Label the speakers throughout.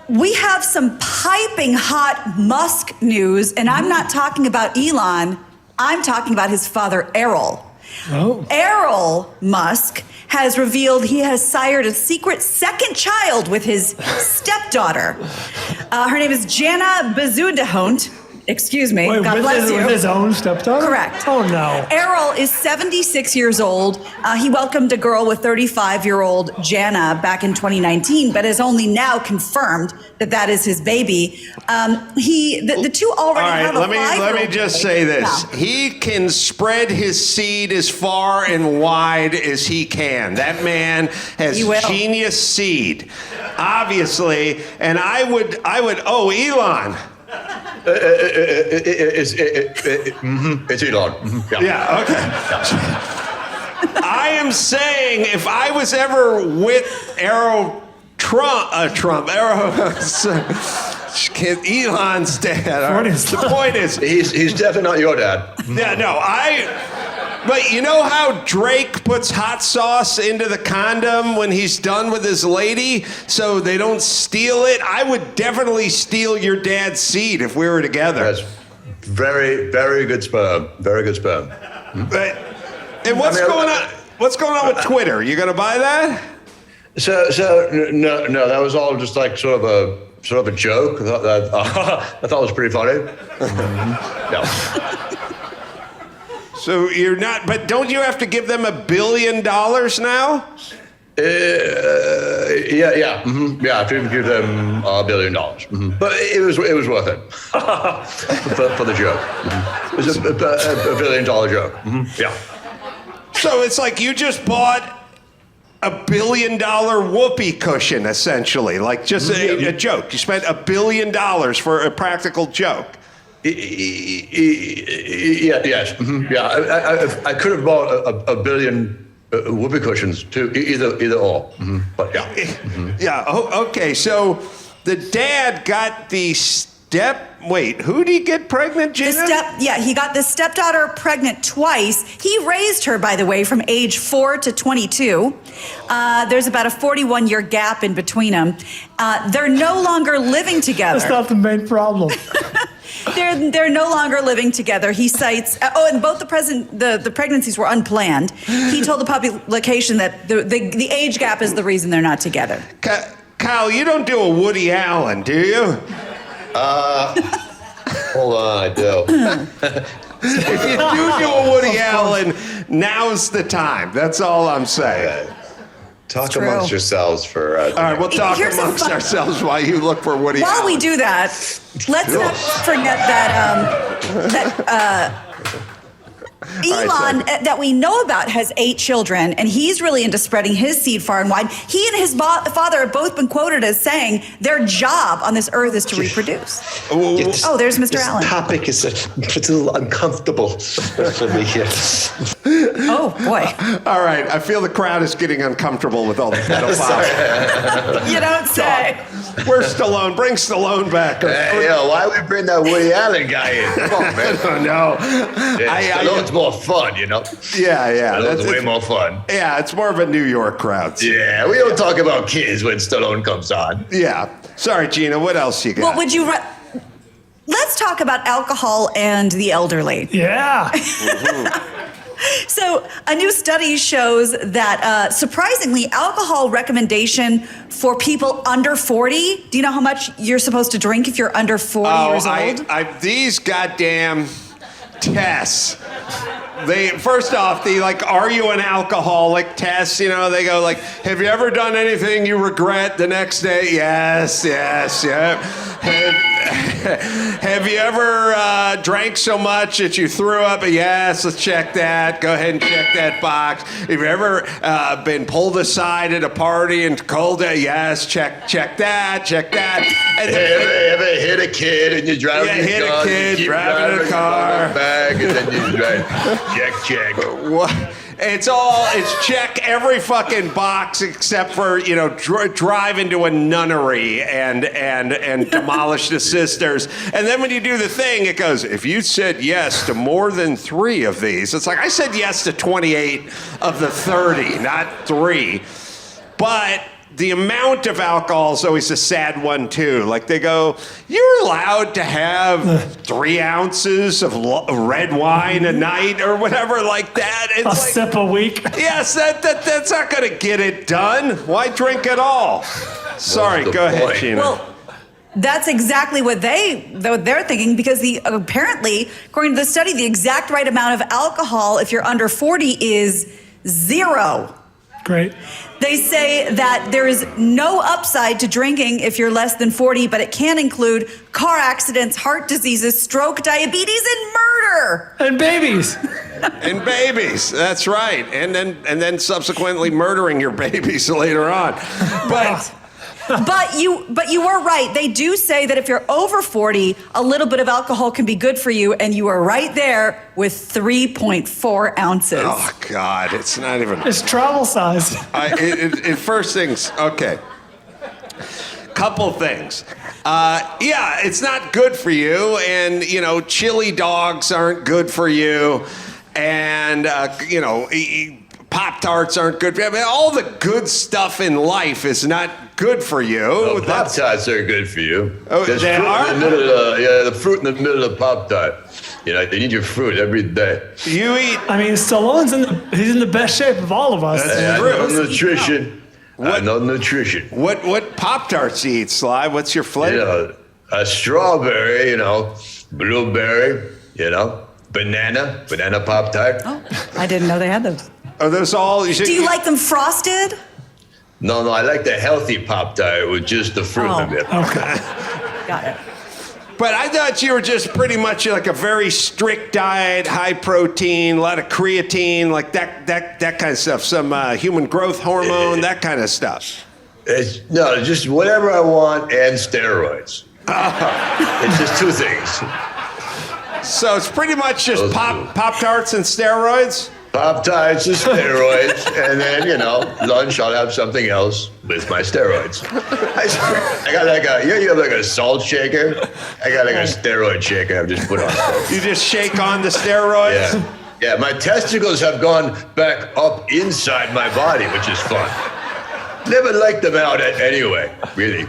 Speaker 1: we have some piping hot Musk news, and I'm not talking about Elon. I'm talking about his father, Errol.
Speaker 2: Oh.
Speaker 1: Errol Musk has revealed he has sired a secret second child with his stepdaughter. Her name is Gina Grad. Excuse me.
Speaker 2: Wait,
Speaker 1: God bless you.
Speaker 2: With his own stepdaughter?
Speaker 1: Correct.
Speaker 2: Oh, no.
Speaker 1: Errol is 76 years old. He welcomed a girl with 35-year-old Jana back in 2019, but has only now confirmed that that is his baby. The two already have a 5-year-old.
Speaker 3: Let me just say this.
Speaker 1: Yeah.
Speaker 3: He can spread his seed as far and wide as he can. That man has genius seed, obviously. And I would, Elon.
Speaker 4: It's Elon.
Speaker 3: Yeah, okay. I am saying if I was ever with Elon's dad. The point is,
Speaker 4: he's definitely not your dad.
Speaker 3: Yeah, no, But you know how Drake puts hot sauce into the condom when he's done with his lady so they don't steal it? I would definitely steal your dad's seed if we were together.
Speaker 4: That's very, very good sperm. Very good sperm.
Speaker 3: But, and what's going on? What's going on with Twitter? You gonna buy that?
Speaker 4: So no, that was all just like sort of a joke. I thought it was pretty funny. No.
Speaker 3: So you're not, but don't you have to give them $1 billion now?
Speaker 4: Yeah. I have to give them $1 billion. But it was worth it for the joke. It was a $1 billion joke. Yeah.
Speaker 3: So it's like you just bought $1 billion whoopee cushion, essentially, like just a joke. You spent $1 billion for a practical joke.
Speaker 4: Yes. Yeah. I could have bought a billion whoopee cushions too. Either or. But yeah.
Speaker 3: Yeah. Oh, okay. So the dad got the Wait, who did he get pregnant, Gina?
Speaker 1: He got the stepdaughter pregnant twice. He raised her, by the way, from age 4 to 22. There's about a 41-year gap in between them. They're no longer living together.
Speaker 2: That's not the main problem.
Speaker 1: They're no longer living together. He cites, and both the pregnancies were unplanned. He told the publication that the age gap is the reason they're not together.
Speaker 3: Kyle, you don't do a Woody Allen, do you?
Speaker 4: Hold on, I do.
Speaker 3: If you do a Woody Allen, now's the time. That's all I'm saying.
Speaker 4: Talk amongst yourselves for.
Speaker 3: All right, we'll talk amongst ourselves while you look for Woody Allen.
Speaker 1: While we do that, let's not forget that Elon, that we know about, has 8 children, and he's really into spreading his seed far and wide. He and his father have both been quoted as saying their job on this earth is to reproduce. There's Mr. Allen.
Speaker 4: This topic is a little uncomfortable for me here.
Speaker 1: Oh, boy.
Speaker 3: All right, I feel the crowd is getting uncomfortable with all the pedophiles.
Speaker 1: You don't say.
Speaker 3: Where's Stallone? Bring Stallone back.
Speaker 4: Why we bring that Woody Allen guy in? Come on, man.
Speaker 3: No.
Speaker 4: Stallone's more fun, you know?
Speaker 3: Yeah.
Speaker 4: That's way more fun.
Speaker 3: Yeah, it's more of a New York crowd.
Speaker 4: Yeah, we don't talk about kids when Stallone comes on.
Speaker 3: Yeah. Sorry, Gina, what else you got?
Speaker 1: What would you... Let's talk about alcohol and the elderly.
Speaker 2: Yeah.
Speaker 1: So a new study shows that, surprisingly, alcohol recommendation for people under 40, do you know how much you're supposed to drink if you're under 40 years old?
Speaker 3: These goddamn tests. First off, are you an alcoholic tests? You know, they go like, have you ever done anything you regret the next day? Yes, yeah. Have you ever drank so much that you threw up? Yes, let's check that. Go ahead and check that box. Have you ever been pulled aside at a party and cold? Yes, check that. And
Speaker 4: ever hit a kid and you drive
Speaker 3: hit a kid, driving a car.
Speaker 4: Bag and then you drive. Check.
Speaker 3: What? It's check every fucking box except for, drive into a nunnery and demolish the sisters. And then when you do the thing, it goes, if you said yes to more than 3 of these, it's like, I said yes to 28 of the 30, not 3. But the amount of alcohol is always a sad one too. Like they go, you're allowed to have 3 ounces of red wine a night or whatever like that. It's
Speaker 2: A sip a week.
Speaker 3: Yes, that's not going to get it done. Why drink at all? Sorry, go ahead, Gina.
Speaker 1: Well, that's exactly what they're thinking, because apparently, according to the study, the exact right amount of alcohol if you're under 40 is 0.
Speaker 2: Great.
Speaker 1: They say that there is no upside to drinking if you're less than 40, but it can include car accidents, heart diseases, stroke, diabetes, and murder.
Speaker 2: And babies.
Speaker 3: And babies, that's right. And then subsequently murdering your babies later on. But
Speaker 1: But you were right. They do say that if you're over 40, a little bit of alcohol can be good for you, and you are right there with 3.4 ounces.
Speaker 3: oh God, it's not even.
Speaker 2: It's travel size.
Speaker 3: First things, okay. Couple things. Yeah, it's not good for you, and chili dogs aren't good for you, and Pop Tarts aren't good for you. I mean, all the good stuff in life is not good for you.
Speaker 4: No, Pop Tarts are good for you.
Speaker 3: Oh,
Speaker 4: There's
Speaker 3: they
Speaker 4: fruit
Speaker 3: are?
Speaker 4: in the middle of the fruit in the middle of the Pop Tart. You need your fruit every day.
Speaker 3: You eat.
Speaker 2: I mean, Stallone's he's in the best shape of all of us.
Speaker 3: That's
Speaker 4: I
Speaker 3: true.
Speaker 4: know nutrition. I know nutrition.
Speaker 3: What Pop Tarts do you eat, Sly? What's your flavor?
Speaker 4: A strawberry, blueberry, banana Pop Tart.
Speaker 1: Oh, I didn't know they had those.
Speaker 3: Are those all?
Speaker 1: Do you like them frosted?
Speaker 4: No, I like the healthy Pop Tart with just the fruit in it.
Speaker 2: Okay.
Speaker 1: Got it.
Speaker 3: But I thought you were just pretty much like a very strict diet, high protein, a lot of creatine, like that kind of stuff. Some human growth hormone, that kind of stuff.
Speaker 4: No, just whatever I want and steroids. It's just 2 things.
Speaker 3: So it's pretty much just
Speaker 4: Those
Speaker 3: Pop Tarts and steroids.
Speaker 4: Pop Tarts and steroids, and then, lunch, I'll have something else with my steroids. I got you have like a salt shaker? I got like a steroid shaker I've just put on.
Speaker 3: You just shake on the steroids?
Speaker 4: Yeah, my testicles have gone back up inside my body, which is fun. Never liked them out anyway, really.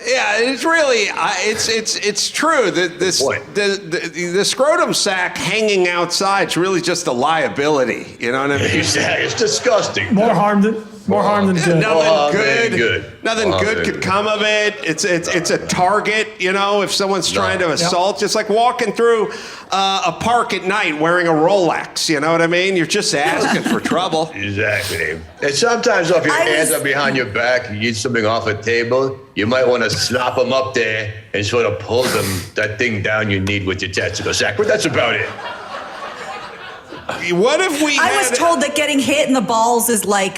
Speaker 3: Yeah, it's really, it's true. The scrotum sac hanging outside is really just a liability. You know what I mean?
Speaker 4: It's disgusting.
Speaker 2: More harm than good.
Speaker 3: Nothing good could come of it. It's a target, if someone's trying to assault. Just like walking through a park at night wearing a Rolex, you know what I mean? You're just asking for trouble.
Speaker 4: Exactly. And sometimes if your hands are behind your back, you need something off a table, you might want to slop them up there and sort of pull that thing down you need with your testicle sack. But that's about it.
Speaker 3: What if
Speaker 1: I was told that getting hit in the balls is like,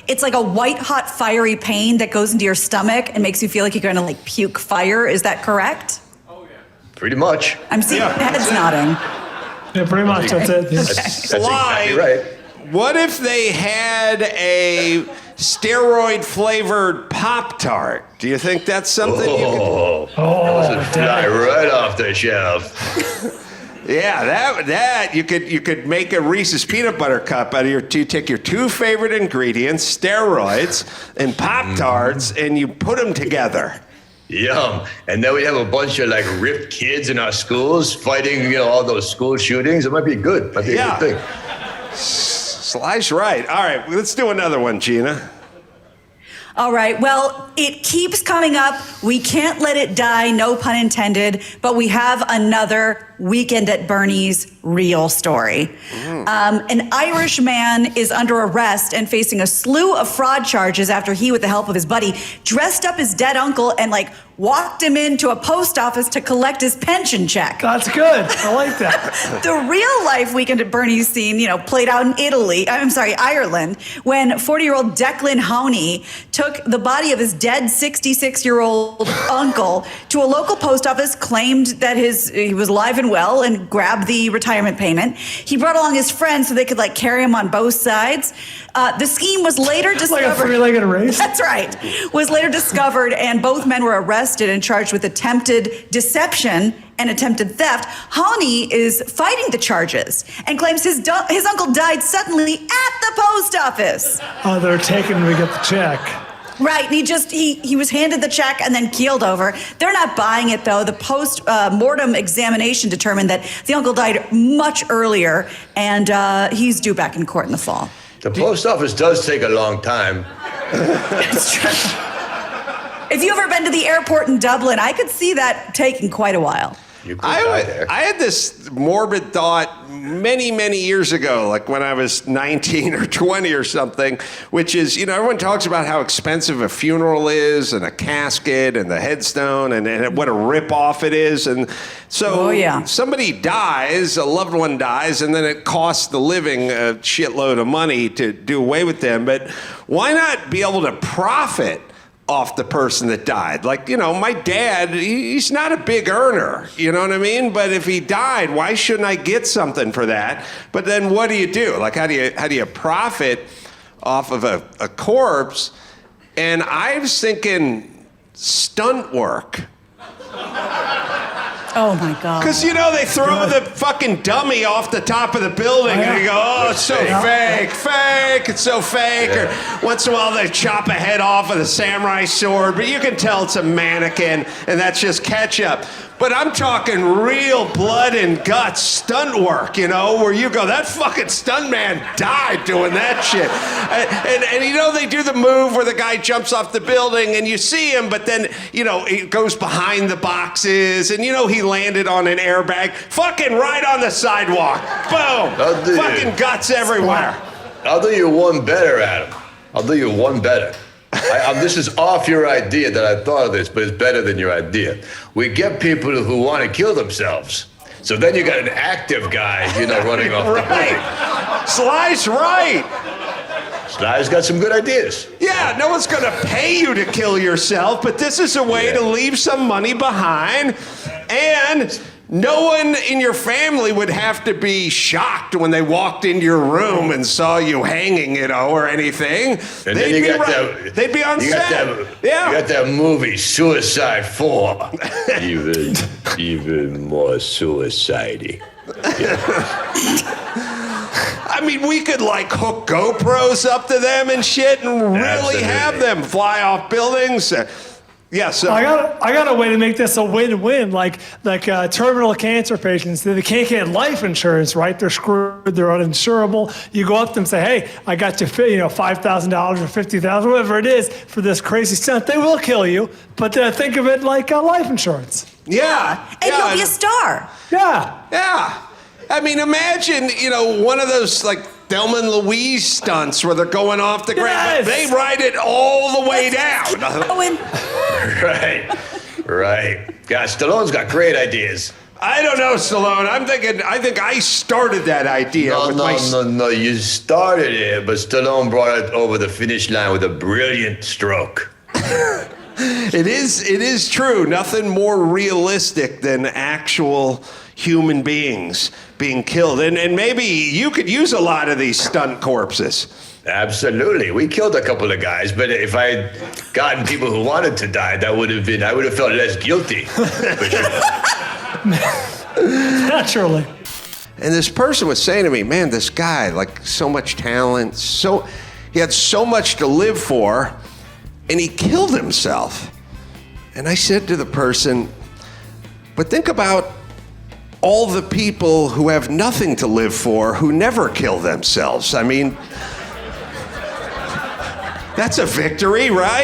Speaker 1: it's like a white hot fiery pain that goes into your stomach and makes you feel like you're going to puke fire. Is that correct?
Speaker 4: Pretty much.
Speaker 1: I'm seeing heads nodding.
Speaker 2: Yeah, pretty much. That's it.
Speaker 4: That's exactly right.
Speaker 3: What if they had a steroid-flavored Pop-Tart? Do you think that's something you could...
Speaker 4: Fly right off the shelf.
Speaker 3: Yeah, that you could make a Reese's peanut butter cup out of you take your 2 favorite ingredients, steroids and Pop-Tarts, and you put them together.
Speaker 4: Yum. And then we have a bunch of ripped kids in our schools fighting, all those school shootings. It might be good. Might be a good thing.
Speaker 3: Sly's right. All right, let's do another one, Gina.
Speaker 1: All right. Well, it keeps coming up. We can't let it die, no pun intended, but we have another Weekend at Bernie's real story. An Irish man is under arrest and facing a slew of fraud charges after he, with the help of his buddy, dressed up his dead uncle and walked him into a post office to collect his pension check.
Speaker 2: That's good. I like that.
Speaker 1: The real life Weekend at Bernie's scene, played out in Ireland, when 40-year-old Declan Honey took the body of his dead 66-year-old uncle to a local post office, claimed that he was alive and well, and grabbed the retirement payment. He brought along his friends so they could carry him on both sides. The scheme was later discovered.
Speaker 2: Like a three-legged race?
Speaker 1: That's right. Was later discovered, and both men were arrested and charged with attempted deception and attempted theft. Honey is fighting the charges and claims his uncle died suddenly at the post office.
Speaker 2: Oh, they're taking him to get the check.
Speaker 1: Right, and he was handed the check and then keeled over. They're not buying it though. The post-mortem examination determined that the uncle died much earlier, and he's due back in court in the fall.
Speaker 4: The post office does take a long time.
Speaker 1: It's true. If you've ever been to the airport in Dublin, I could see that taking quite a while.
Speaker 4: You could die there.
Speaker 3: I had this morbid thought many, many years ago, like when I was 19 or 20 or something, which is, everyone talks about how expensive a funeral is and a casket and the headstone and what a ripoff it is. And so somebody dies, a loved one dies, and then it costs the living a shitload of money to do away with them. But why not be able to profit off the person that died? Like, my dad, he's not a big earner, you know what I mean? But if he died, why shouldn't I get something for that? But then what do you do? Like, how do you profit off of a corpse? And I was thinking stunt work.
Speaker 1: Oh my God.
Speaker 3: Because, they throw the fucking dummy off the top of the building and you go, oh, it's so fake, it's so fake. Or once in a while they chop a head off with a samurai sword, but you can tell it's a mannequin and that's just ketchup. But I'm talking real blood and guts stunt work, where you go, that fucking stunt man died doing that shit. And they do the move where the guy jumps off the building and you see him, but then, he goes behind the boxes and, he landed on an airbag, fucking right on the sidewalk. Boom. Fucking guts everywhere.
Speaker 4: I'll do you one better, Adam. I'll do you one better. This is off your idea that I thought of this, but it's better than your idea. We get people who want to kill themselves. So then you got an active guy, running off the building.
Speaker 3: Sly's right.
Speaker 4: Sly's got some good ideas.
Speaker 3: Yeah, no one's going to pay you to kill yourself, but this is a way to leave some money behind, and no one in your family would have to be shocked when they walked into your room and saw you hanging, or anything.
Speaker 4: And then
Speaker 3: they'd be on set.
Speaker 4: You got that movie, Suicide 4. even more suicide-y.
Speaker 3: I mean, we could hook GoPros up to them and shit and really have them fly off buildings. Yeah, so
Speaker 2: I got a way to make this a win-win. Like terminal cancer patients, they can't get life insurance, right? They're screwed. They're uninsurable. You go up to them and say, "Hey, I got you, $5,000 or $50,000, whatever it is, for this crazy stunt." They will kill you, but think of it like life insurance.
Speaker 3: Yeah.
Speaker 1: And you'll be a star.
Speaker 2: Yeah.
Speaker 3: Yeah. I mean, imagine, one of those Thelma and Louise stunts where they're going off the ground, but they ride it all the way down.
Speaker 4: Right. God, Stallone's got great ideas.
Speaker 3: I don't know, Stallone. I think I started that idea.
Speaker 4: No. You started it, but Stallone brought it over the finish line with a brilliant stroke.
Speaker 3: It is true. Nothing more realistic than actual human beings being killed. And maybe you could use a lot of these stunt corpses.
Speaker 4: Absolutely. We killed a couple of guys, but if I'd gotten people who wanted to die, I would have felt less guilty. For sure.
Speaker 2: Naturally.
Speaker 3: And this person was saying to me, man, this guy, so much talent, he had so much to live for, and he killed himself. And I said to the person, but think about all the people who have nothing to live for who never kill themselves. I mean, that's a victory, right?